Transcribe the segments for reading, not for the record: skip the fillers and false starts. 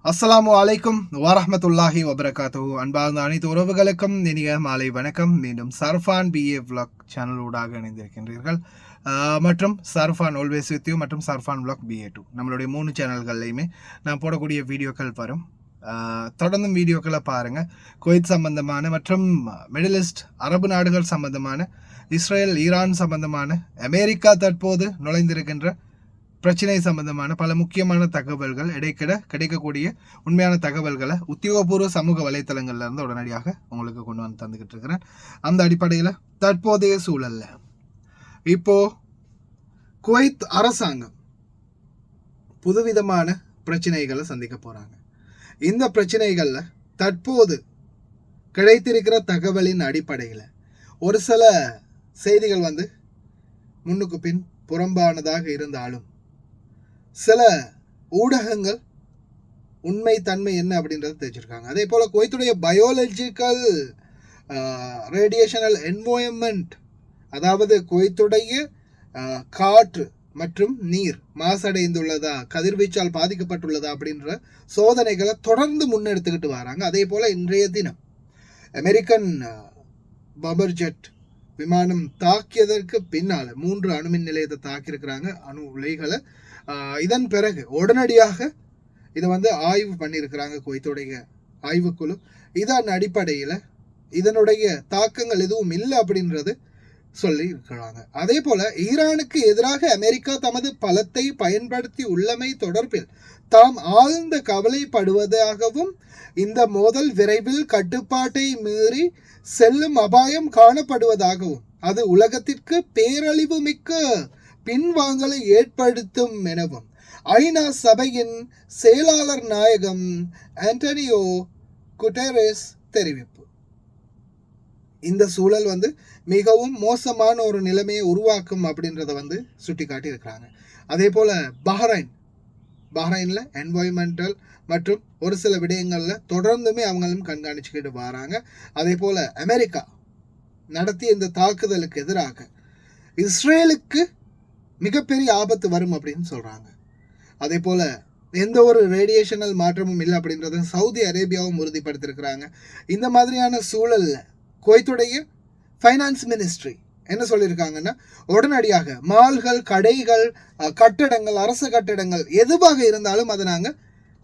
அஸ்ஸலாமு அலைக்கும் வரஹ்மத்துல்லாஹி வபரகாத்துஹு. அன்பார்ந்த அனைத்து உறவுகளுக்கும் இனிய மாலை வணக்கம். மீண்டும் சர்ஃபான் பிஏ விளாக் சேனல் ஊடாக இணைந்திருக்கின்றீர்கள் மற்றும் சர்ஃபான் ஆல்வேஸ் வித் யூ மற்றும் சர்ஃபான் விளாக் BA2 நம்மளுடைய 3 சேனல்கள்லையுமே நான் போடக்கூடிய வீடியோக்கள் வரும். தொடர்ந்தும் வீடியோக்களை பாருங்கள். குவைத் சம்பந்தமான மற்றும் மிடில் ஈஸ்ட் அரபு நாடுகள் சம்பந்தமான, இஸ்ரேல் ஈரான் சம்பந்தமான, அமெரிக்கா தற்போது நுழைந்திருக்கின்ற பிரச்சனை சம்பந்தமான பல முக்கியமான தகவல்கள் இடைக்கிட கிடைக்கக்கூடிய உண்மையான தகவல்களை உத்தியோகபூர்வ சமூக வலைத்தளங்கள்ல இருந்து உடனடியாக உங்களுக்கு கொண்டு வந்து தந்துக்கிட்டு இருக்கிறேன். அந்த அடிப்படையில் தற்போதைய சூழல்ல இப்போ குவைத் அரசாங்கம் புதுவிதமான பிரச்சனைகளை சந்திக்க போறாங்க. இந்த பிரச்சனைகள்ல தற்போது கிடைத்திருக்கிற தகவலின் அடிப்படையில் ஒரு சில செய்திகள் முன்னுக்கு பின் புறம்பானதாக இருந்தாலும் சில ஊடகங்கள் உண்மை தன்மை என்ன அப்படின்றத தெரிஞ்சிருக்காங்க. அதே போல் குவைத்துடைய பயோலஜிக்கல் ரேடியேஷனல் என்வாயன்மெண்ட், அதாவது குவைத்துடைய காற்று மற்றும் நீர் மாசடைந்துள்ளதா, கதிர்வீச்சால் பாதிக்கப்பட்டுள்ளதா அப்படின்ற சோதனைகளை தொடர்ந்து முன்னெடுத்துக்கிட்டு வராங்க. அதே போல் இன்றைய தினம் அமெரிக்கன் பம்பர் ஜெட் விமானம் தாக்கியதற்கு பின்னால் 3 அணுமின் நிலையத்தை தாக்கியிருக்கிறாங்க, அணு உலைகளை. இதன் பிறகு உடனடியாக இதை ஆய்வு பண்ணியிருக்கிறாங்க குவைத்துடைய ஆய்வுக்குழு. இதன் அடிப்படையில் இதனுடைய தாக்கங்கள் எதுவும் இல்லை அப்படின்றது சொல்லி இருக்கிறாங்க. அதே போல ஈரானுக்கு எதிராக அமெரிக்கா தமது பலத்தை பயன்படுத்தி உள்ளமை தொடர்பில் தாம் ஆழ்ந்த கவலைப்படுவதாகவும், இந்த மோதல் விரைவில் கட்டுப்பாட்டை மீறி செல்லும் அபாயம் காணப்படுவதாகவும், அது உலகத்திற்கு பேரழிவு மிக்க பின்வாங்கலை ஏற்படுத்தும் எனவும் ஐநா சபையின் செயலாளர் நாயகம் ஆண்டனியோ குட்டெரஸ் தெரிவிப்பு. இந்த சூழல் மிகவும் மோசமான ஒரு நிலைமையை உருவாக்கும் அப்படின்றத சுட்டி காட்டி இருக்கிறாங்க. அதே போல பஹ்ரைன்ல என்வாயன்மெண்டல் மற்றும் ஒரு சில விடயங்கள்ல தொடர்ந்துமே அவங்களும் கண்காணிச்சுக்கிட்டு வராங்க. அதே போல அமெரிக்கா நடத்திய இந்த தாக்குதலுக்கு எதிராக இஸ்ரேலுக்கு மிகப்பெரிய ஆபத்து வரும் அப்படின்னு சொல்றாங்க. அதே போல எந்த ஒரு ரேடியேஷனல் மாற்றமும் இல்லை அப்படின்றத சவுதி அரேபியாவும் உறுதிப்படுத்தியிருக்கிறாங்க. இந்த மாதிரியான சூழல்ல குவைத்துடைய ஃபைனான்ஸ் மினிஸ்ட்ரி என்ன சொல்லியிருக்காங்கன்னா, உடனடியாக மால்கள், கடைகள், கட்டடங்கள், அரசு கட்டடங்கள் எதுவாக இருந்தாலும் அதை நாங்கள்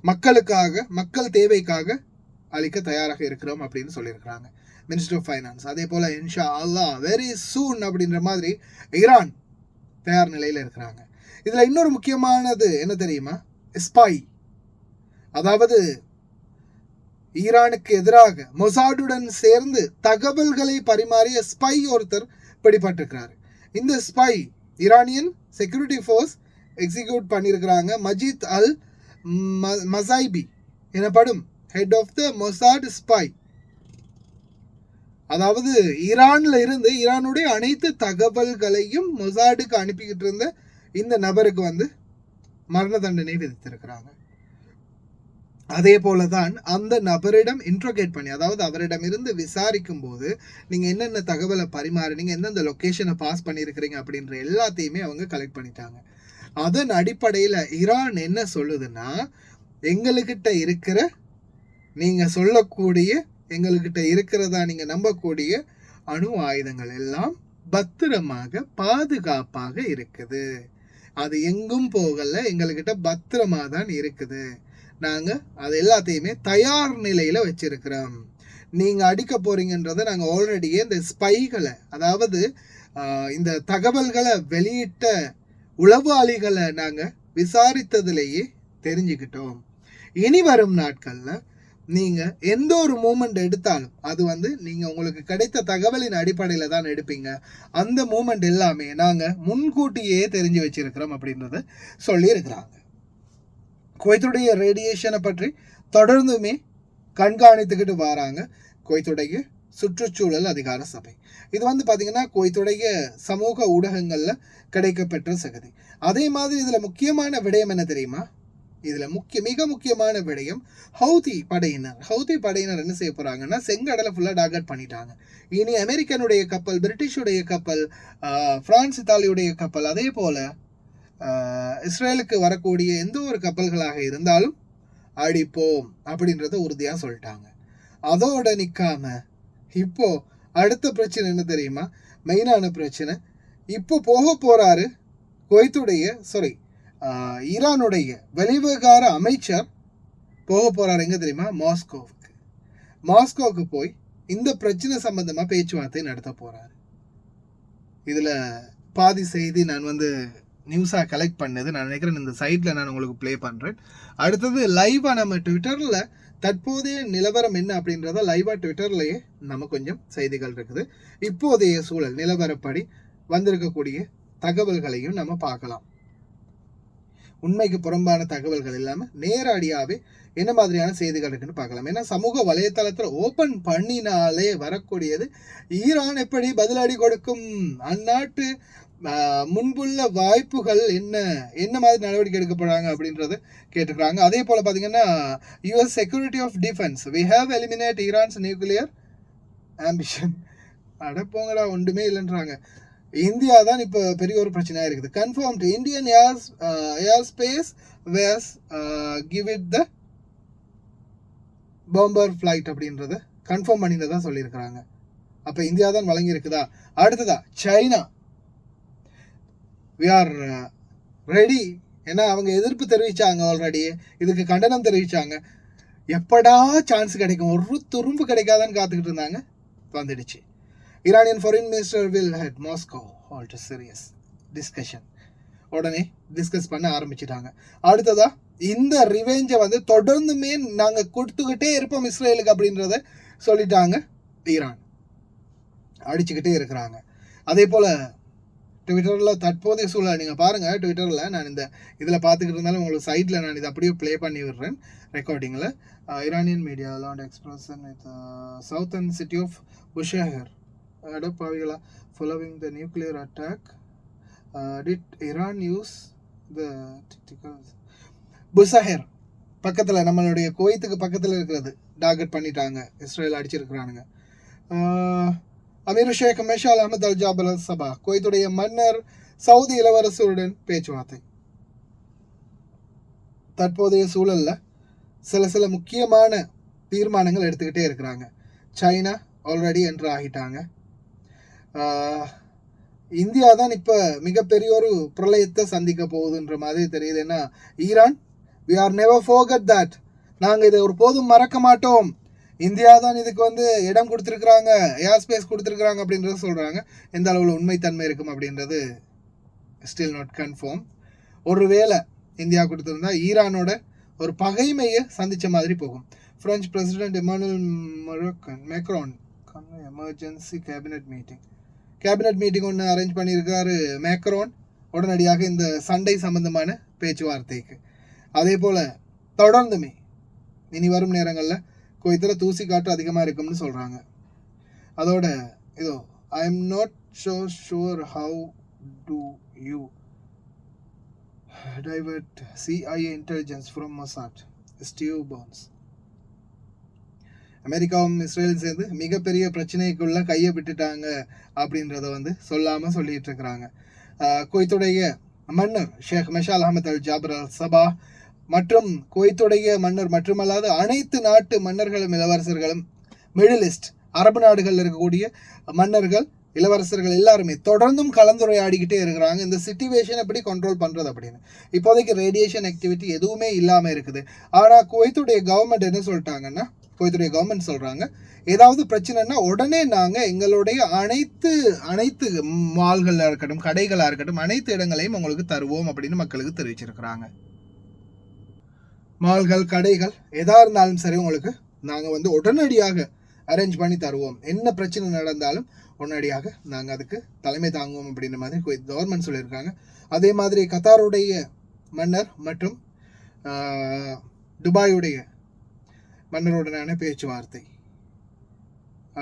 மக்களுக்காக, மக்கள் தேவைக்காக அளிக்க தயாராக இருக்கிறோம் அப்படின்னு சொல்லியிருக்கிறாங்க மினிஸ்டர் ஆஃப் ஃபைனான்ஸ். அதே போல் இன்ஷா அல்லாஹ் வெரி சூன் அப்படின்ற மாதிரி ஈரான் தயார் நிலையில் இருக்கிறாங்க. இதில் இன்னொரு முக்கியமானது என்ன தெரியுமா? ஸ்பை, அதாவது ஈரானுக்கு எதிராக மொசாடுடன் சேர்ந்து தகவல்களை பரிமாறிய ஸ்பை ஒருத்தர் பிடிபட்டிருக்கிறாரு. இந்த spy Iranian security force execute பண்ணியிருக்கிறாங்க. மஜித் அல் மசாய்பி எனப்படும் head of the Mossad spy. அதாவது ஈரான்ல இருந்து ஈரானுடைய அனைத்து தகவல்களையும் மொசாடுக்கு அனுப்பிக்கிட்டு இருந்த இந்த நபருக்கு மரண தண்டனை விதித்திருக்கிறாங்க. அதே போலதான் அந்த நபரிடம் இன்ட்ரோகேட் பண்ணி, அதாவது அவரிடம் இருந்து விசாரிக்கும் போது நீங்க என்னென்ன தகவலை பரிமாறினீங்க, எந்தெந்த லொக்கேஷனை பாஸ் பண்ணியிருக்கிறீங்க அப்படின்ற எல்லாத்தையுமே அவங்க கலெக்ட் பண்ணிட்டாங்க. அதன் அடிப்படையில் ஈரான் என்ன சொல்லுதுன்னா, எங்களுக்கிட்ட இருக்கிற, நீங்க சொல்லக்கூடிய, எங்கள்கிட்ட இருக்கிறதா நீங்க நம்பக்கூடிய அணு ஆயுதங்கள் எல்லாம் பத்திரமாக பாதுகாப்பாக இருக்குது, அது எங்கும் போகல, எங்கள்கிட்ட பத்திரமா தான் இருக்குது, நாங்க அது எல்லாத்தையுமே தயார் நிலையில வச்சிருக்கிறோம், நீங்க அடிக்க போறீங்கன்றத நாங்க ஆல்ரெடியே இந்த ஸ்பைகளை, அதாவது இந்த தகவல்களை வெளியிட்ட உளவாளிகளை நாங்க விசாரித்ததிலேயே தெரிஞ்சுக்கிட்டோம். இனி வரும் நாட்கள்ல நீங்க எந்த ஒரு மூமெண்ட் எடுத்தாலும் அது நீங்க உங்களுக்கு கிடைத்த தகவலின் அடிப்படையில தான் எடுப்பீங்க. அந்த மூமெண்ட் எல்லாமே நாங்க முன்கூட்டியே தெரிஞ்சு வச்சிருக்கிறோம் அப்படின்றத சொல்லி இருக்கிறாங்க. குவைத்துடைய ரேடியேஷனை பற்றி தொடர்ந்துமே கண்காணித்துக்கிட்டு வராங்க குவைத்துடைய சுற்றுச்சூழல் அதிகார சபை. இது பார்த்தீங்கன்னா குவைத்துடைய சமூக ஊடகங்கள்ல கிடைக்கப்பெற்ற சகதி. அதே மாதிரி இதுல முக்கியமான விடயம் என்ன தெரியுமா? இதுல மிக முக்கியமான விடயம் ஹவுதி படையினர் என்ன செய்ய போறாங்கன்னா, செங்கடலை ஃபுல்லா டார்கெட் பண்ணிட்டாங்க. இனி அமெரிக்கனுடைய கப்பல், பிரிட்டிஷுடைய கப்பல், பிரான்ஸ் இத்தாலியுடைய கப்பல், அதே போல இஸ்ரேலுக்கு வரக்கூடிய எந்த ஒரு கப்பல்களாக இருந்தாலும் அடிப்போம் அப்படின்றத உறுதியாக சொல்லிட்டாங்க. அதோட நிற்காம இப்போ அடுத்த பிரச்சனை என்ன தெரியுமா? மெயினான பிரச்சனை இப்போ போக போறாரு ஈரானுடைய வெளிவிவகார அமைச்சர் போக போறாரு. எங்க தெரியுமா? மாஸ்கோவுக்கு போய் இந்த பிரச்சனை சம்பந்தமா பேச்சுவார்த்தை நடத்த போறாரு. இதுல பாதி செய்தி நான் நியூஸா கலெக்ட் பண்ணது. நான் நினைக்கிறேன் இந்த சைட்ல நான் உங்களுக்கு பிளே பண்றேன். அடுத்தது லைவா நம்ம ட்விட்டர்ல தற்போதைய நிலவரம் என்ன அப்படின்றத லைவா ட்விட்டர்லயே நம்ம கொஞ்சம் செய்திகள் இருக்குது. இப்போதைய சூழல் நிலவரப்படி வந்திருக்கக்கூடிய தகவல்களையும் நம்ம பார்க்கலாம். உண்மைக்கு புறம்பான தகவல்கள் இல்லாம நேரடியாவே என்ன மாதிரியான செய்திகள் இருக்குன்னு பார்க்கலாம். ஏன்னா சமூக வலைத்தளத்துல ஓபன் பண்ணினாலே வரக்கூடியது ஈரான் எப்படி பதிலடி கொடுக்கும், அந்நாட்டு முன்புள்ள வாய்ப்புகள் என்ன மாதிரி நடவடிக்கை எடுக்கப்படுறாங்க அப்படின்றத கேட்டுக்கிறாங்க. அதே போல பாத்தீங்கன்னா US security of defence we have eliminate Iran's nuclear ambition. அடப்போங்கடா ஒன்றுமே இல்லைன்றாங்க. இந்தியா தான் இப்போ பெரிய ஒரு பிரச்சனையாக இருக்குது. Confirmed Indian air space was give it the bomber flight அப்படின்றத கன்ஃபார்ம் பண்ணினதா சொல்லியிருக்கிறாங்க. அப்போ இந்தியா தான் வழங்கியிருக்குதா? அடுத்ததா சைனா வி ஆர் ரெடி. ஏன்னா அவங்க எதிர்ப்பு தெரிவிச்சாங்க, ஆல்ரெடி இதுக்கு கண்டனம் தெரிவிச்சாங்க. எப்படா சான்ஸ் கிடைக்கும், ஒரு துரும்பு கிடைக்காதான்னு காத்துக்கிட்டு இருந்தாங்க. வந்துடுச்சு. Iranian foreign minister will head Moscow hold a serious discussion. உடனே டிஸ்கஸ் பண்ண ஆரம்பிச்சிட்டாங்க. அடுத்ததா இந்த ரிவெஞ்சை தொடர்ந்துமே நாங்கள் கொடுத்துக்கிட்டே இருப்போம் இஸ்ரேலுக்கு அப்படின்றத சொல்லிட்டாங்க. ஈரான் அடிச்சுக்கிட்டே இருக்கிறாங்க. அதே போல் ட்விட்டரில் தற்போதைய சூழல் நீங்கள் பாருங்கள். ட்விட்டரில் நான் இந்த இதில் பார்த்துக்கிட்டு இருந்தாலும் உங்களுக்கு சைட்டில் நான் இதை அப்படியே ப்ளே பண்ணி விடுறேன் ரெக்கார்டிங்கில். Iranian media land expression with southern city of Bushehr அடப்பாவிகளா following the nuclear attack did Iran use the tactical Bushehr பக்கத்தில் நம்மளுடைய குவைத்துக்கு பக்கத்தில் இருக்கிறது டார்கெட் பண்ணிட்டாங்க. இஸ்ரேல் அடிச்சிருக்கிறானுங்க. Amir Sheikh Meshal Ahmad Al Jaber Al Sabah குவைத்துடைய மன்னர் சவுதி இளவரசருடன் பேச்சுவார்த்தை. தற்போதைய சூழலில் சில முக்கியமான தீர்மானங்கள் எடுத்துக்கிட்டே இருக்கிறாங்க. சைனா ஆல்ரெடி என்ட்ரு ஆகிட்டாங்க. இந்தியா தான் இப்போ மிகப்பெரிய ஒரு பிரளயத்தை சந்திக்க போகுதுன்ற மாதிரி தெரியுது. ஏன்னா Iran we are never forget that, நாங்கள் இதை ஒரு போதும் மறக்க மாட்டோம், இந்தியா தான் இதுக்கு இடம் கொடுத்துருக்குறாங்க, ஏர் ஸ்பேஸ் கொடுத்துருக்குறாங்க அப்படின்றத சொல்கிறாங்க. எந்த அளவில் உண்மைத்தன்மை இருக்கும் அப்படின்றது ஸ்டில் நாட் கன்ஃபார்ம். ஒருவேளை இந்தியா கொடுத்துருந்தா ஈரானோட ஒரு பகைமையை சந்தித்த மாதிரி போகும். French president Emmanuel Macron emergency cabinet meeting ஒன்று அரேஞ்ச் பண்ணியிருக்காரு மேக்ரான் உடனடியாக இந்த சண்டை சம்பந்தமான பேச்சுவார்த்தைக்கு. அதே போல் தொடர்ந்துமே இனி வரும் நேரங்களில் குவைத்தில் தூசி காற்று அதிகமாக இருக்கும்னு சொல்கிறாங்க. அதோட I am not sure how do you diverted CIA intelligence from Mossad Steve Bans. அமெரிக்காவும் இஸ்ரேலும் சேர்ந்து மிகப்பெரிய பிரச்சனைக்குள்ள கையை விட்டுட்டாங்க அப்படின்றத சொல்லாமல் சொல்லிட்டு இருக்கிறாங்க. குவைத்துடைய மன்னர் ஷேக் Meshal Ahmad Al Jaber Al சபா மற்றும் குவைத்துடைய மன்னர் மட்டுமல்லாது அனைத்து நாட்டு மன்னர்களும் இளவரசர்களும் மிடில் ஈஸ்ட் அரபு நாடுகளில் இருக்கக்கூடிய மன்னர்கள் இளவரசர்கள் எல்லாருமே தொடர்ந்தும் கலந்துரையாடிக்கிட்டே இருக்கிறாங்க. இந்த சிச்சுவேஷன் எப்படி கண்ட்ரோல் பண்ணுறது அப்படின்னு. இப்போதைக்கு ரேடியேஷன் ஆக்டிவிட்டி எதுவுமே இல்லாமல் இருக்குது. ஆனால் குவைத்துடைய கவர்மெண்ட் என்ன சொல்லிட்டாங்கன்னா, குவைத்துடைய கவர்மெண்ட் சொல்கிறாங்க, ஏதாவது பிரச்சனைனா உடனே நாங்கள் எங்களுடைய அனைத்து மால்களாக இருக்கட்டும், கடைகளாக இருக்கட்டும், அனைத்து இடங்களையும் உங்களுக்கு தருவோம் அப்படின்னு மக்களுக்கு தெரிவிச்சிருக்கிறாங்க. மால்கள், கடைகள் எதாக இருந்தாலும் சரி உங்களுக்கு நாங்கள் உடனடியாக அரேஞ்ச் பண்ணி தருவோம், என்ன பிரச்சனை நடந்தாலும் உடனடியாக நாங்கள் அதுக்கு தலைமை தாங்குவோம் அப்படின்ற மாதிரி குவைத் கவர்மெண்ட் சொல்லியிருக்காங்க. அதே மாதிரி கத்தாருடைய மன்னர் மற்றும் துபாயுடைய மன்னருடனான பேச்சுவார்த்தை.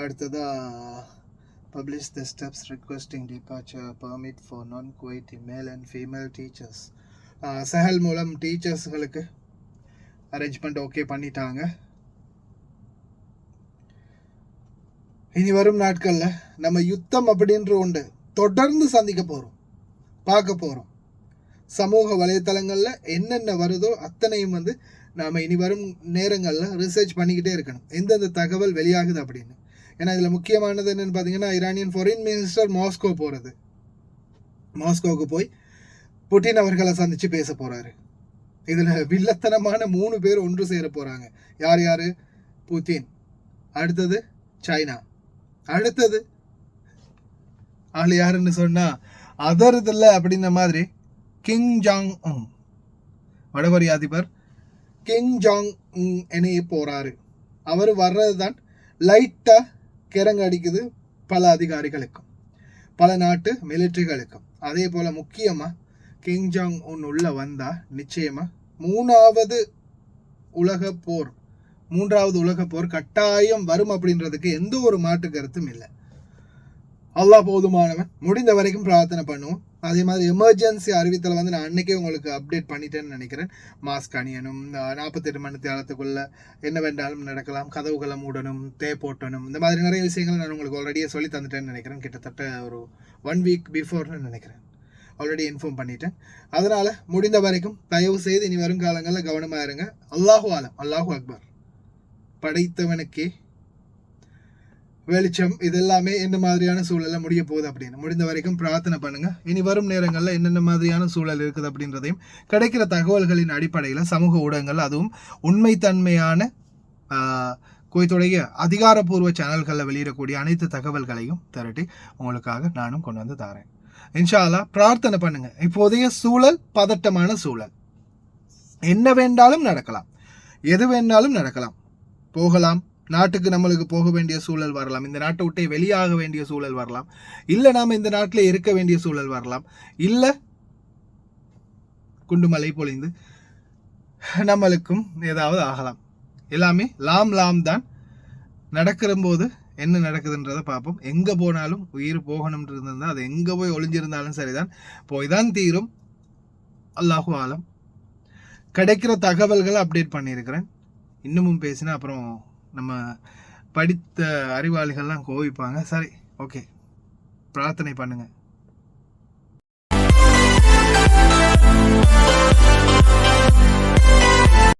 அடுத்ததாக publish the steps requesting departure permit for non-Kuwaiti male and female teachers. Chahal மூலம் டீச்சர்ஸ்களுக்கு அரேஞ்ச்மெண்ட் ஓகே பண்ணிட்டாங்க. இனி வரும் நாட்களில் நம்ம யுத்தம் அப்படின்ற ஒன்று தொடர்ந்து சந்திக்க போகிறோம், பார்க்க போகிறோம். சமூக வலைத்தளங்களில் என்னென்ன வருதோ அத்தனையும் வந்து நாம் இனி வரும் நேரங்களில் ரிசர்ச் பண்ணிக்கிட்டே இருக்கணும், எந்தெந்த தகவல் வெளியாகுது அப்படின்னு. ஏன்னா இதில் முக்கியமானது என்னென்னு பார்த்தீங்கன்னா, ஈரானியன் ஃபாரின் மினிஸ்டர் மாஸ்கோ போகிறது. மாஸ்கோவுக்கு போய் புட்டின் அவர்களை சந்தித்து பேச போகிறாரு. இதில் வில்லத்தனமான 3 பேர் ஒன்று சேர போகிறாங்க. யார் யார்? புட்டின், அடுத்தது சைனா, அடுத்தது ஆள் யாருன்னு சொன்னால் அதர்தில்லை அப்படின்ற மாதிரி கிங் ஜாங் உன், வடகொரிய அதிபர் கிங் ஜாங் உன் இணைய போகிறாரு. அவர் வர்றது தான் லைட்டாக கிறங்க அடிக்குது பல அதிகாரிகளுக்கும், பல நாட்டு மிலிட்ரிகளுக்கும். அதே போல் முக்கியமாக கிங் ஜாங் உன் உள்ள வந்தால் நிச்சயமாக மூன்றாவது உலக போர் கட்டாயம் வரும் அப்படின்றதுக்கு எந்த ஒரு மாற்று கருத்தும் இல்லை. அல்லாஹ் போதுமானவன். முடிந்த வரைக்கும் பிரார்த்தனை பண்ணுவோம். அதே மாதிரி எமர்ஜென்சி அறிவித்தலை வந்து நான் அன்றைக்கே உங்களுக்கு அப்டேட் பண்ணிட்டேன்னு நினைக்கிறேன். மாஸ்க் அணியணும், 48 மணி நேரத்துக்குள்ளே என்ன வேண்டாலும் நடக்கலாம், கதவுகளை மூடணும், போட்டணும், இந்த மாதிரி நிறைய விஷயங்கள் நான் உங்களுக்கு ஆல்ரெடியே சொல்லி தந்துட்டேன்னு நினைக்கிறேன். கிட்டத்தட்ட ஒரு 1 வீக் பிஃபோர்னு நினைக்கிறேன், ஆல்ரெடி இன்ஃபார்ம் பண்ணிட்டேன். அதனால் முடிந்த வரைக்கும் தயவு செய்து இனி வரும் காலங்களில் கவனமாக இருங்க. அல்லாஹு ஆலம், அல்லாஹு அக்பர், படைத்தவனுக்கே வெளிச்சம். இது எல்லாமே என்ன மாதிரியான சூழல்ல முடிய போகுது அப்படின்னு முடிந்த வரைக்கும் பிரார்த்தனை பண்ணுங்க. இனி வரும் நேரங்களில் என்னென்ன மாதிரியான சூழல் இருக்குது அப்படின்றதையும் கிடைக்கிற தகவல்களின் அடிப்படையில் சமூக ஊடகங்கள், அதுவும் உண்மைத்தன்மையான குவைத்துடைய அதிகாரப்பூர்வ சேனல்களில் வெளியிடக்கூடிய அனைத்து தகவல்களையும் திரட்டி உங்களுக்காக நானும் கொண்டு வந்து தரேன். இன்ஷா அல்லாஹ் பிரார்த்தனை பண்ணுங்க. இப்போதைய சூழல் பதட்டமான சூழல், என்ன வேண்டாலும் நடக்கலாம், எது வேண்டாலும் நடக்கலாம், போகலாம், நாட்டுக்கு நம்மளுக்கு போக வேண்டிய சூழல் வரலாம், இந்த நாட்டை விட்டே வெளியாக வேண்டிய சூழல் வரலாம், இல்லை நாம் இந்த நாட்டில் இருக்க வேண்டிய சூழல் வரலாம், இல்லை குண்டுமலை பொழிந்து நம்மளுக்கும் ஏதாவது ஆகலாம். எல்லாமே லாம் தான். நடக்கிற போது என்ன நடக்குதுன்றதை பார்ப்போம். எங்கே போனாலும் உயிர் போகணும்னு இருந்தால் அது எங்கே போய் ஒளிஞ்சிருந்தாலும் சரிதான், போய் தான் தீரும். அல்லாஹு ஆலம். கிடைக்கிற தகவல்களை அப்டேட் பண்ணியிருக்கிறேன். இன்னமும் பேசினா அப்புறம் நம்ம படித்த அறிவாளிகள்லாம் கோவிப்பாங்க. சரி, ஓகே, பிரார்த்தனை பண்ணுங்க.